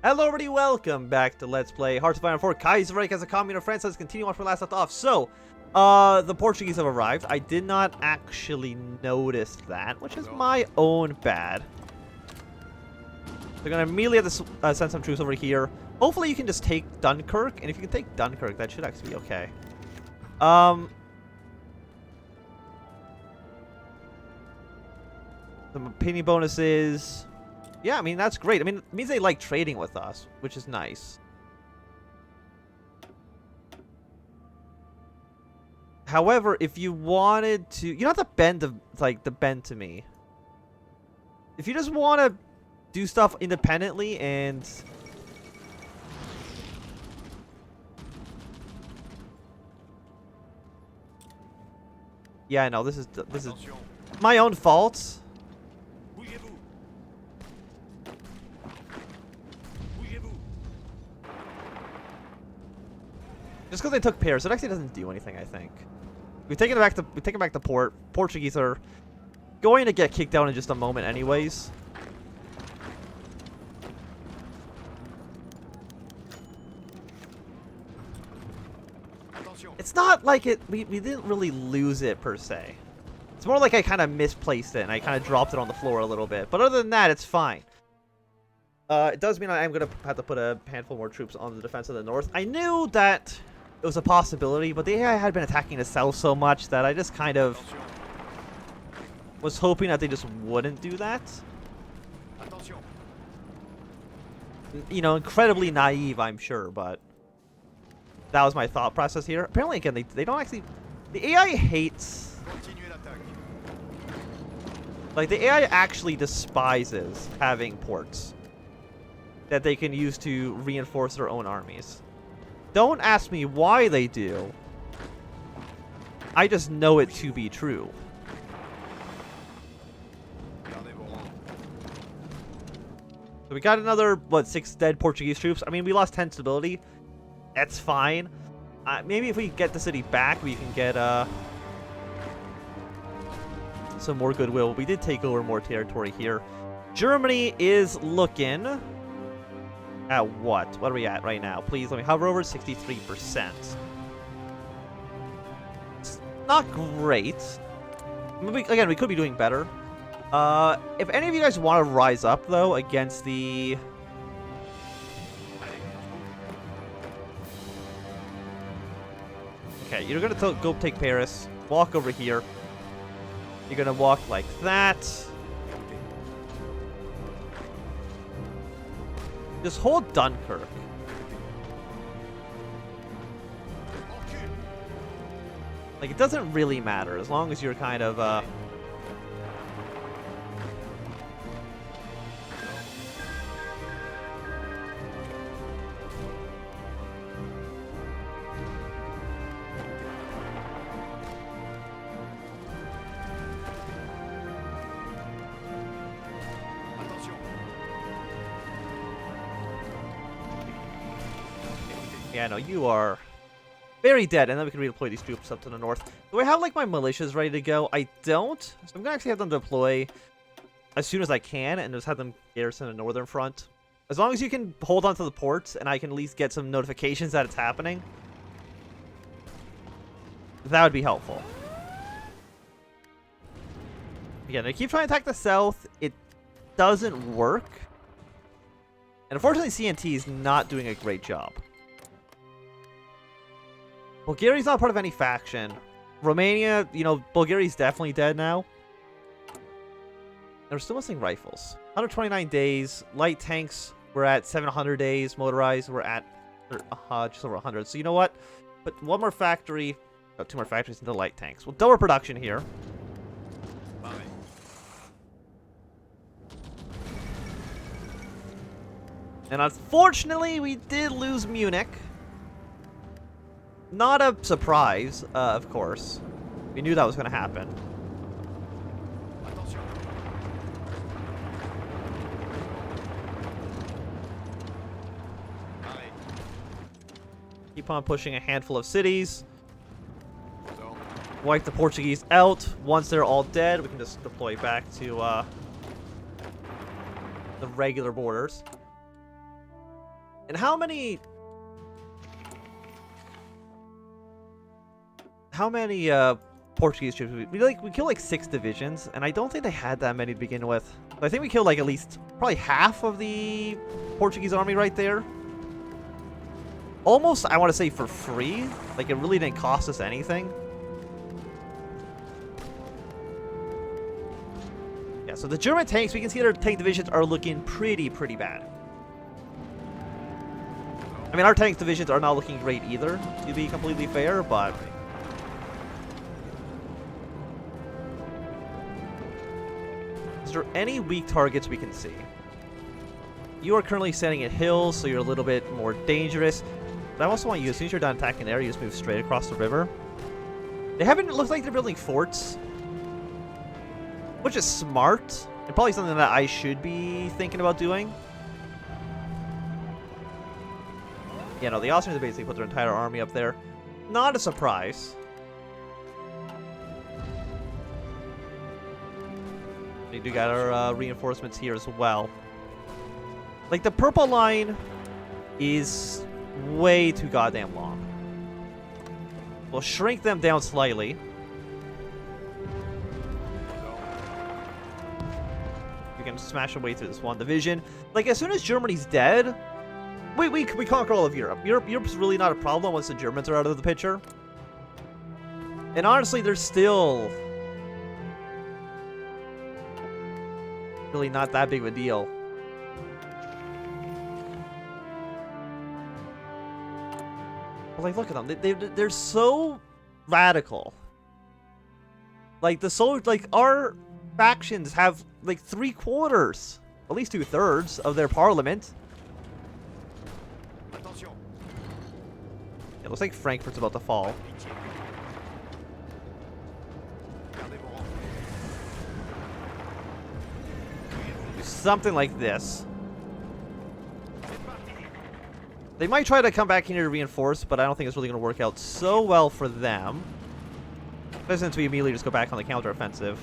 Hello everybody, welcome back to Let's Play Hearts of Iron 4 Kaiserreich as a Commune of France. Let's continue on from last left off. So, the Portuguese have arrived. I did not actually notice that, which is my own bad. They're gonna immediately have to send some troops over here. Hopefully you can just take Dunkirk, and if you can take Dunkirk, that should actually be okay. Some opinion bonuses. Yeah, I mean, that's great. I mean, it means they like trading with us, which is nice. However, if you wanted to... You don't have to bend to me. If you just want to do stuff independently and... Yeah, I know, this is my own fault. Just because they took Paris, it actually doesn't do anything, I think. We've taken it back to port. Portuguese are going to get kicked out in just a moment anyways. It's not like we didn't really lose it per se. It's more like I kind of misplaced it and I kind of dropped it on the floor a little bit. But other than that, it's fine. It does mean I am going to have to put a handful more troops on the defense of the north. I knew that it was a possibility, but the AI had been attacking the south so much that I just kind of was hoping that they just wouldn't do that. You know, incredibly naive, I'm sure, but that was my thought process here. Apparently, again, they don't actually... The AI hates... Like, the AI actually despises having ports that they can use to reinforce their own armies. Don't ask me why they do. I just know it to be true. So we got another, what, 6 dead Portuguese troops. I mean, we lost 10 stability. That's fine. Maybe if we get the city back, we can get some more goodwill. We did take over more territory here. Germany is looking... At what? What are we at right now? Please let me hover over 63%. It's not great. Again, we could be doing better. If any of you guys want to rise up, though, against the... Okay, you're going to go take Paris. Walk over here. You're going to walk like that. Just hold Dunkirk. Like, it doesn't really matter as long as you're kind of, Yeah, no, you are very dead, and then we can redeploy these troops up to the north. Do I have, like, my militias ready to go? I don't, so I'm gonna actually have them deploy as soon as I can, and just have them garrison the northern front. As long as you can hold on to the ports, and I can at least get some notifications that it's happening, that would be helpful. Again, they keep trying to attack the south. It doesn't work. And unfortunately, CNT is not doing a great job. Bulgaria's not part of any faction. Romania, you know, Bulgaria's definitely dead now. They're still missing rifles. 129 days. Light tanks, we're at 700 days. Motorized, we're at just over 100. So you know what? Put one more factory, 2 more factories into light tanks. We'll double production here. And unfortunately, we did lose Munich. Not a surprise, of course. We knew that was going to happen. Keep on pushing a handful of cities. Wipe the Portuguese out. Once they're all dead, we can just deploy back to the regular borders. And how many Portuguese troops? We killed like 6 divisions, and I don't think they had that many to begin with. So I think we killed like at least probably half of the Portuguese army right there. Almost, I want to say for free. Like it really didn't cost us anything. Yeah, so the German tanks, we can see their tank divisions are looking pretty bad. I mean, our tank divisions are not looking great either, to be completely fair, but... Is there any weak targets we can see? You are currently standing at hills, so you're a little bit more dangerous. But I also want you, as soon as you're done attacking there, you just move straight across the river. They haven't, it looks like they're building forts. Which is smart. And probably something that I should be thinking about doing. Yeah, no, the Austrians basically put their entire army up there. Not a surprise. We do got our reinforcements here as well. Like, the purple line is way too goddamn long. We'll shrink them down slightly. We can smash our way through this one division. Like, as soon as Germany's dead... We conquer all of Europe. Europe's really not a problem once the Germans are out of the picture. And honestly, they're still really not that big of a deal. But like, look at them. They're so radical. Like our factions have like 3/4, at least 2/3 of their parliament. It looks like Frankfurt's about to fall. Do something like this. They might try to come back here to reinforce, but I don't think it's really going to work out so well for them. Especially since we immediately just go back on the counteroffensive.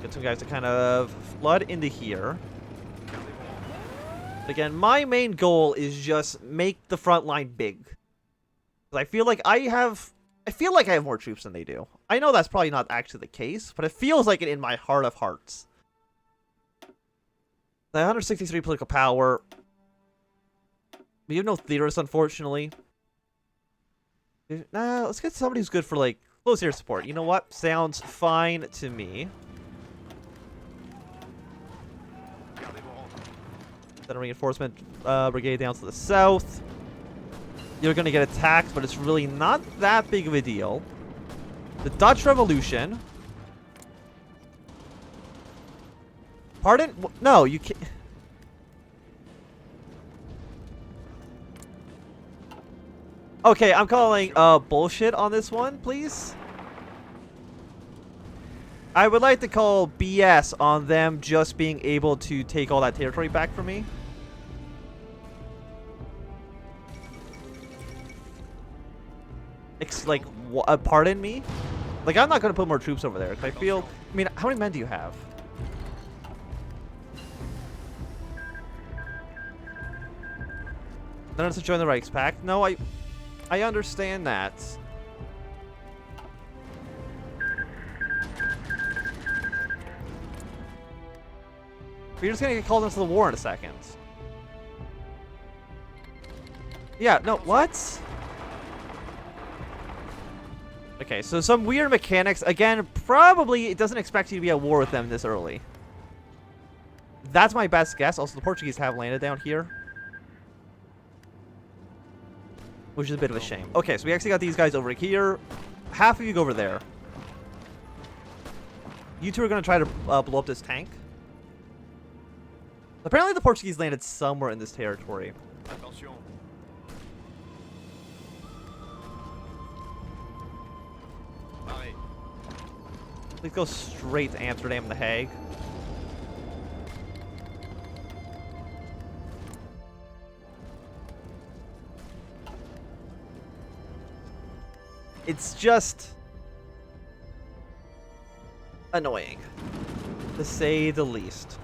Get some guys to kind of flood into here. Again, my main goal is just make the front line big. I feel like I have more troops than they do. I know that's probably not actually the case, but it feels like it in my heart of hearts. The 163 political power. We have no theorists, unfortunately. Nah, let's get somebody who's good for like close air support. You know what? Sounds fine to me. Then a reinforcement brigade down to the south. You're going to get attacked, but it's really not that big of a deal. The Dutch Revolution. Pardon? No, you can't. Okay, I'm calling bullshit on this one, please. I would like to call BS on them just being able to take all that territory back from me. Like, pardon me? Like, I'm not going to put more troops over there. I feel... I mean, how many men do you have? Then it's to join the Reichspakt? No, I understand that. But you're just going to get called into the war in a second. Yeah, no, what? Okay, so some weird mechanics. Again, probably it doesn't expect you to be at war with them this early. That's my best guess. Also, the Portuguese have landed down here. Which is a bit of a shame. Okay, so we actually got these guys over here. Half of you go over there. You two are going to try to blow up this tank. Apparently the Portuguese landed somewhere in this territory. Please go straight to Amsterdam and The Hague. It's just annoying. to say the least.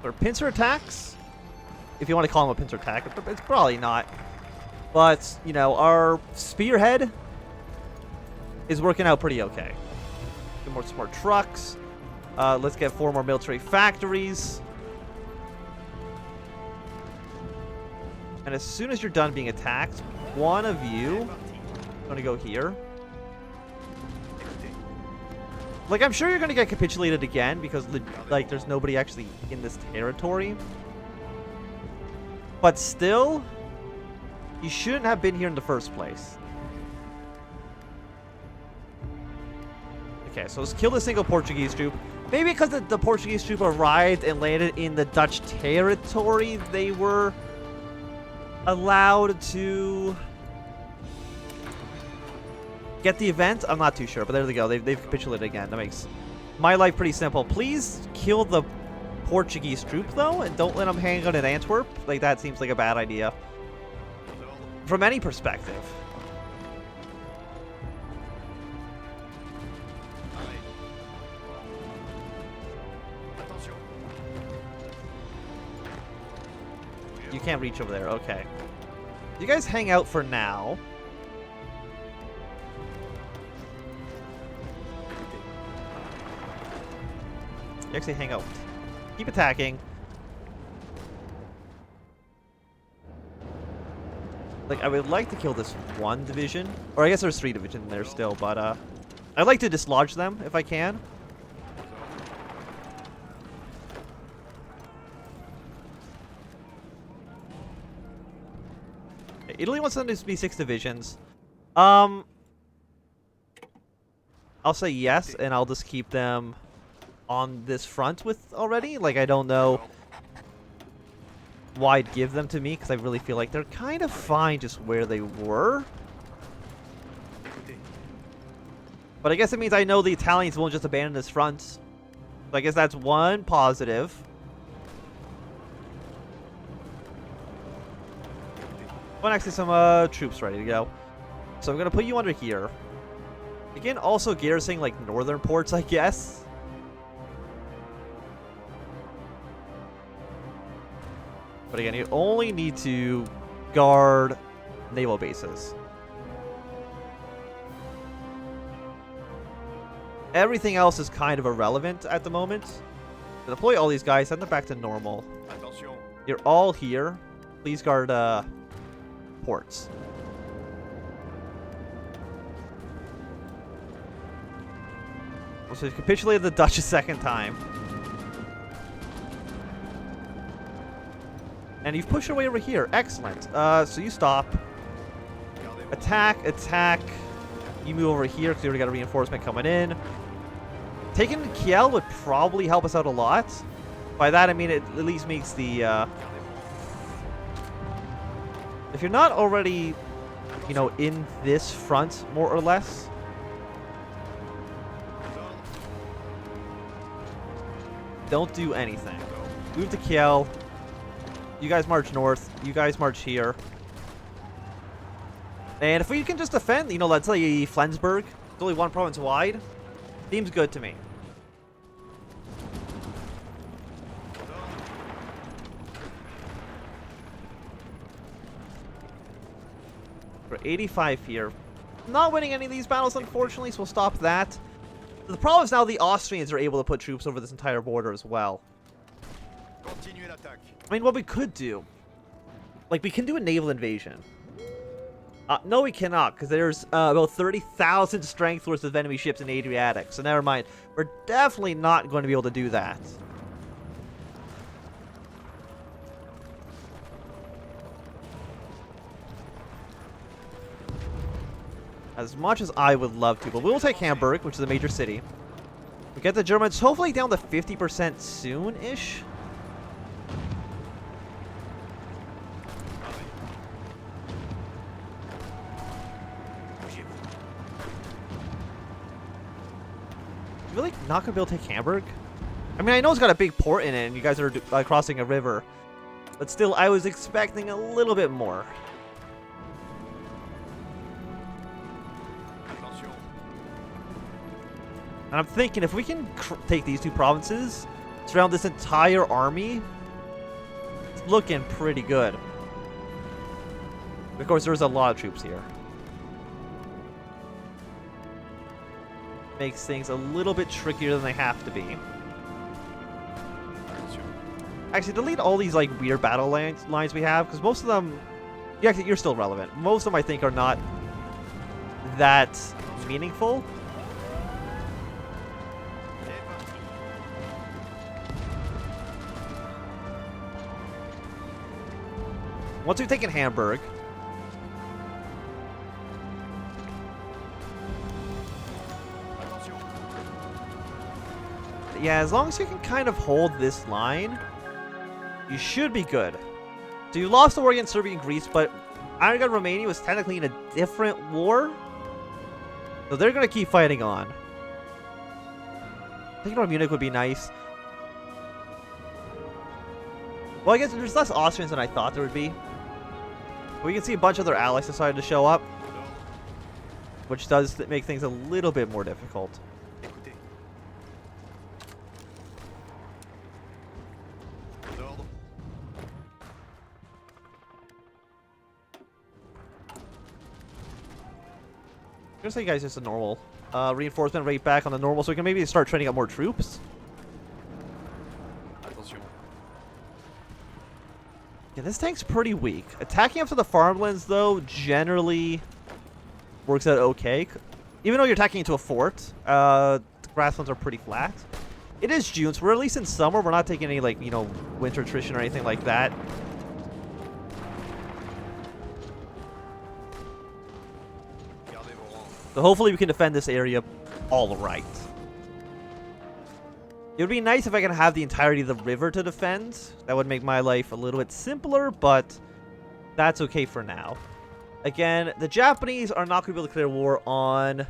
Or pincer attacks, if you want to call them a pincer attack. It's probably not. But, you know, our spearhead is working out pretty okay. Get some more trucks. Let's get 4 more military factories. And as soon as you're done being attacked, one of you is going to go here. Like, I'm sure you're going to get capitulated again because, like, there's nobody actually in this territory. But still, you shouldn't have been here in the first place. Okay, so let's kill the single Portuguese troop. Maybe because the Portuguese troop arrived and landed in the Dutch territory, they were allowed to get the event. I'm not too sure, but there they go. They've capitulated again. That makes my life pretty simple. Please kill the Portuguese troop, though, and don't let them hang out in Antwerp. Like, that seems like a bad idea from any perspective. You can't reach over there. Okay. You guys hang out for now. You actually hang out. Keep attacking. Like, I would like to kill this one division. Or I guess there's 3 divisions there still, but I'd like to dislodge them if I can. Italy wants them to be 6 divisions. I'll say yes, and I'll just keep them on this front with already. Like, I don't know why I'd give them to me, because I really feel like they're kind of fine just where they were. But I guess it means I know the Italians won't just abandon this front. So I guess that's one positive. Well, actually, some troops ready to go. So I'm going to put you under here. Again, also garrisoning, like, northern ports, I guess. But again, you only need to guard naval bases. Everything else is kind of irrelevant at the moment. Deploy all these guys, send them back to normal. You're all here. Please guard, ports. So we've capitulated the Dutch a second time. And you've pushed your way over here. Excellent. So you stop. Attack, attack. You move over here because you already got a reinforcement coming in. Taking Kiel would probably help us out a lot. By that I mean it at least makes the if you're not already, you know, in this front, more or less. Don't do anything. Move to Kiel. You guys march north. You guys march here. And if we can just defend, you know, let's say Flensburg, it's only 1 province wide, seems good to me. We're 85 here. Not winning any of these battles, unfortunately, so we'll stop that. The problem is now the Austrians are able to put troops over this entire border as well. I mean, what we could do, like, we can do a naval invasion. No, we cannot, because there's about 30,000 strength worth of enemy ships in the Adriatic, so never mind. We're definitely not going to be able to do that. As much as I would love to, but we will take Hamburg, which is a major city. We get the Germans hopefully down to 50% soon-ish. Really not gonna be able to take Hamburg? I mean, I know it's got a big port in it, and you guys are crossing a river, but still, I was expecting a little bit more. And I'm thinking if we can take these 2 provinces, surround this entire army, it's looking pretty good. Of course, there's a lot of troops here. Makes things a little bit trickier than they have to be. Actually, delete all these like weird battle lines we have, because most of them, yeah, actually, you're still relevant. Most of them, I think, are not that meaningful. Once we've taken Hamburg, yeah, as long as you can kind of hold this line, you should be good. So you lost the war against Serbia and Greece, but Iron Gun Romania was technically in a different war. So they're going to keep fighting on. Taking on Munich would be nice. Well, I guess there's less Austrians than I thought there would be. But we can see a bunch of their allies decided to show up, which does make things a little bit more difficult. I'm gonna say, guys, just a normal reinforcement rate back on the normal, so we can maybe start training up more troops. Yeah, this tank's pretty weak. Attacking up to the farmlands, though, generally works out okay. Even though you're attacking into a fort, the grasslands are pretty flat. It is June, so we're at least in summer. We're not taking any, like, you know, winter attrition or anything like that. So hopefully we can defend this area all right. It would be nice if I could have the entirety of the river to defend. That would make my life a little bit simpler, but that's okay for now. Again, the Japanese are not going to be able to declare war on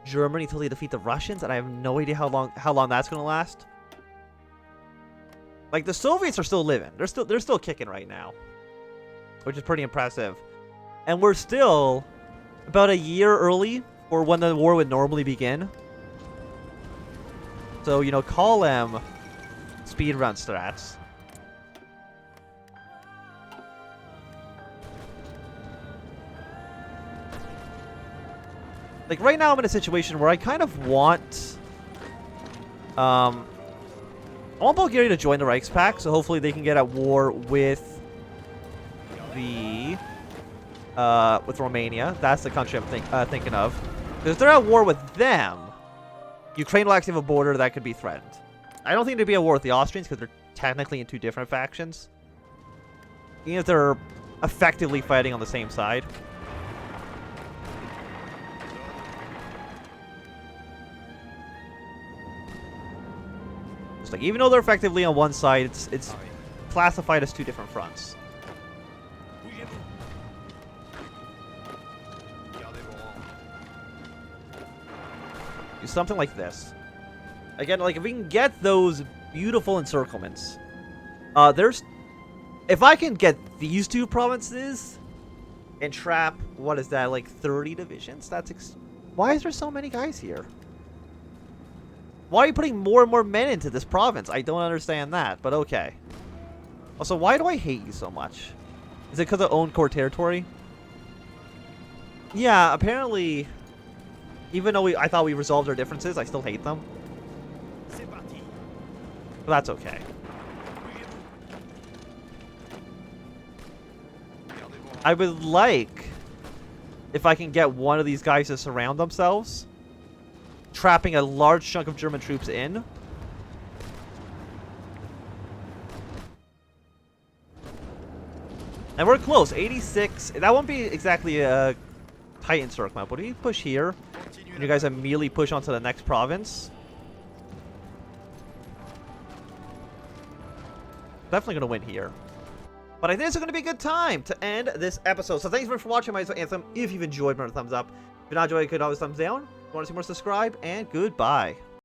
Germany until they defeat the Russians, and I have no idea how long that's going to last. Like, the Soviets are still living. They're still kicking right now, which is pretty impressive. And we're still about a year early for when the war would normally begin. So, you know, call them speedrun strats. Like, right now I'm in a situation where I kind of want... I want Bulgaria to join the Reichspakt, so hopefully they can get at war with the... with Romania. That's the country I'm thinking of. Because if they're at war with them, Ukraine will actually have a border that could be threatened. I don't think they'd be at war with the Austrians because they're technically in 2 different factions. Even if they're effectively fighting on the same side. Just like, even though they're effectively on one side, it's classified as 2 different fronts. Do something like this. Again, like, if we can get those beautiful encirclements, if I can get these 2 provinces and trap, what is that, like 30 divisions? Why is there so many guys here? Why are you putting more and more men into this province? I don't understand that, but okay. Also, why do I hate you so much? Is it because I own core territory? Yeah, apparently, even though I thought we resolved our differences, I still hate them. But that's okay. I would like if I can get one of these guys to surround themselves, trapping a large chunk of German troops in. And we're close. 86. That won't be exactly a tight encirclement, but we push here, and you guys immediately push onto the next province. Definitely going to win here. But I think it's going to be a good time to end this episode. So thanks very much for watching my Anthem. If you've enjoyed, remember, thumbs up. If you're not enjoying it, you could always thumbs down. If you want to see more, subscribe, and goodbye.